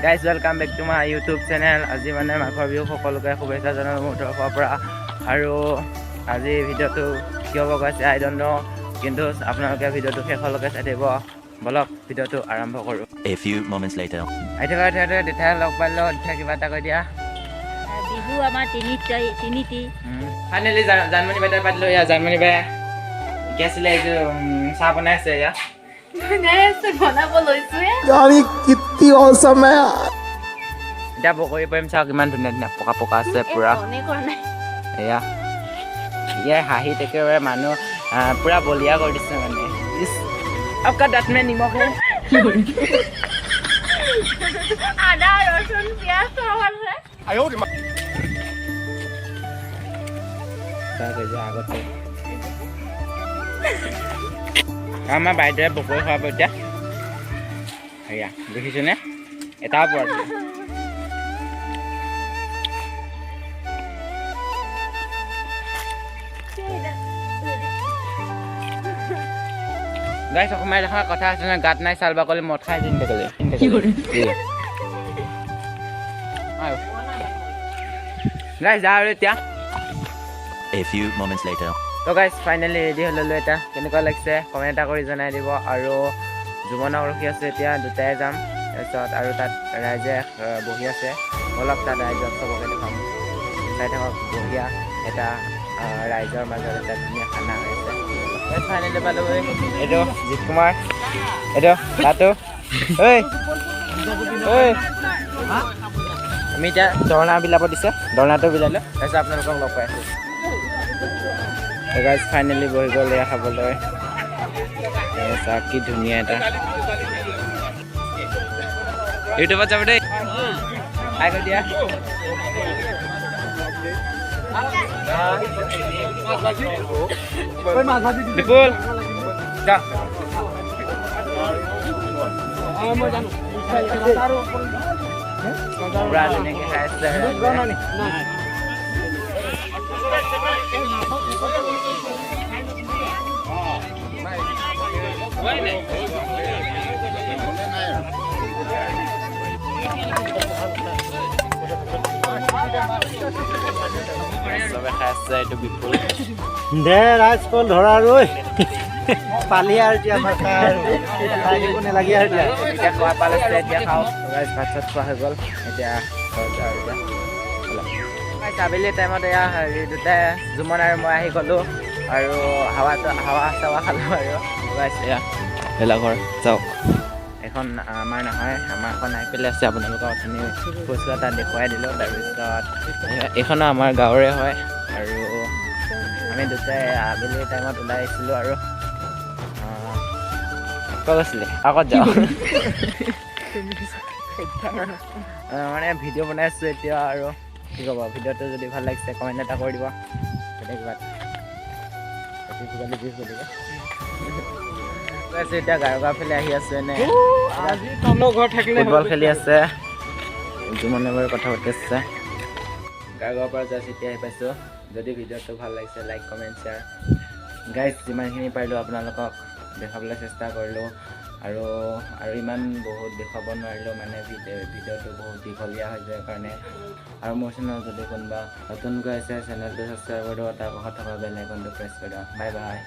Guys welcome back to my YouTube channel. আজি মানে মাঘৰ বিহু সকলোকে শুভেচ্ছা জনালোঁ মোৰ তৰফৰ পৰা। আৰু আজি ভিডিঅ'টো কি হ'ব গৈছে আই ডণ্ট ন', কিন্তু আপোনালোকে ভিডিঅ'টো শেষলৈকে চাই থাকিব। বলক ভিডিঅ'টো আৰম্ভ কৰোঁ। A few moments later. আহি থকা দেউতাই লগ পালোঁ। দেউতাই কিবা এটা কৈ দিয়া। বিহু আমাৰ তিনিটি। ফাইনেলি জানমণি বাইদেউ পাতিলোঁ। এয়া জানমণি বাই কি আছিলে এইটো চাহ বনাই আছে। এয়া বনাব লৈছোৱে। এতিয়া বগৰী পাৰিম চাওক, ইমান ধুনীয়া ধুনীয়া পকা পকা আছে পুৰা। এয়া ইয়াৰ হাঁহিত একেবাৰে মানুহ পুৰা বলিয়া কৰি দিছে মানে। আপোনাৰ দাঁত মে নিমখ আদা ৰচুন পিঁয়াজ চব আছে। আগতে আমাৰ বাইদেৱে বগৰী খুৱাব এতিয়া। সেয়া দেখিছেনে, এটা ওপৰত গাইছ অসমীয়া দেখা কথা আছে নহয়, গাত নাই চাল বাকলি মদ খাই চিন্তা কৰিলে গাইছ যা আৰু এতিয়া। A few moments later. তো গাইছ ফাইনেলি ৰেডি হৈ ল'লোঁ। এটা কেনেকুৱা লাগিছে কমেণ্ট এটা কৰি জনাই দিব। আৰু জুমনক ৰখি আছে এতিয়া, দুটাই যাম। তাৰপিছত আৰু তাত ৰাইজে বহি আছে। অলপ তাত ৰাইজক চবকে দেখাম, চাই থাকক। বঢ়িয়া এটা ৰাইজৰ মাজত এটা ধুনীয়া খানা হৈ আছে। ফাইনেলি পালোঁ এইটো জিত কুমাৰ, এইটো তাতো ঐ আমি এতিয়া ধৰ্ণা বিলাব দিছে, ধৰ্ণাটো বিলালোঁ। তাৰপিছত আপোনালোকক লগ পাই আছোঁ। গাইজ ফাইনেলি বহি গ'ল এয়া খাবলৈ। চাওক কি ধুনীয়া এটা। ইউটিউবত যাব দেই, হাই কৰি দিয়া। বিপুল যা পুৰা ধুনীয়াকৈ খাই আছে। চবে খাই আছে। এইটো বিপুল দে ৰাজকল ধৰা ৰৈ পালি আৰু এতিয়া আমাৰ খাই দিব নালাগে আৰু এতিয়া খোৱা পালেছে। এতিয়া খাওঁ। ভাত চাত খোৱা হৈ গ'ল। এতিয়া আবেলি টাইমত এয়া হেৰি দুটাই জুমন আৰু মই আহি গ'লোঁ আৰু হাৱা চাৱা খালোঁ আৰু এয়া ভেলাঘৰ চাওক। এখন আমাৰ নহয়, আমাৰ এখন আহি পেলাই আছে। আপোনালোকৰ অথনি কৈছোঁ তাত দেখুৱাই দিলোঁ। তাৰপিছত এইখনো আমাৰ গাঁৱৰে হয়। আৰু আমি দুটাই আবেলি টাইমত ওলাই আহিছিলোঁ। আৰু ক'ত গৈছিলে আগত যাওঁ মানে ভিডিঅ' বনাই আছোঁ এতিয়া। আৰু কি ক'ব, ভিডিঅ'টো যদি ভাল লাগিছে কমেণ্ট এটা কৰি দিব। এতিয়া গাৰগাঁও ফালে আহি আছোঁ। এনে ফুটবল খেলি আছে। জুমনে বাৰু কথা পাতি আছে। গাৰগাঁৱৰ পৰা জাষ্ট এতিয়া আহি পাইছোঁ। যদি ভিডিঅ'টো ভাল লাগিছে লাইক কমেণ্ট শ্বেয়াৰ। গাইজ যিমানখিনি পাৰিলোঁ আপোনালোকক দেখাবলৈ চেষ্টা কৰিলোঁ। আৰু ইমান বহুত দেখুৱাব নোৱাৰিলোঁ, মানে ভিডিঅ'টো বহুত দীঘলীয়া হৈ যায় কাৰণে। আৰু মোৰ চেনেল যদি কোনোবা নতুনকৈ আছে চেনেলটো ছাবস্ক্ৰাইব কৰি দিব, তাৰ কাষত থকা বেল আইকনটো প্ৰেছ কৰি দিব। Bye bye.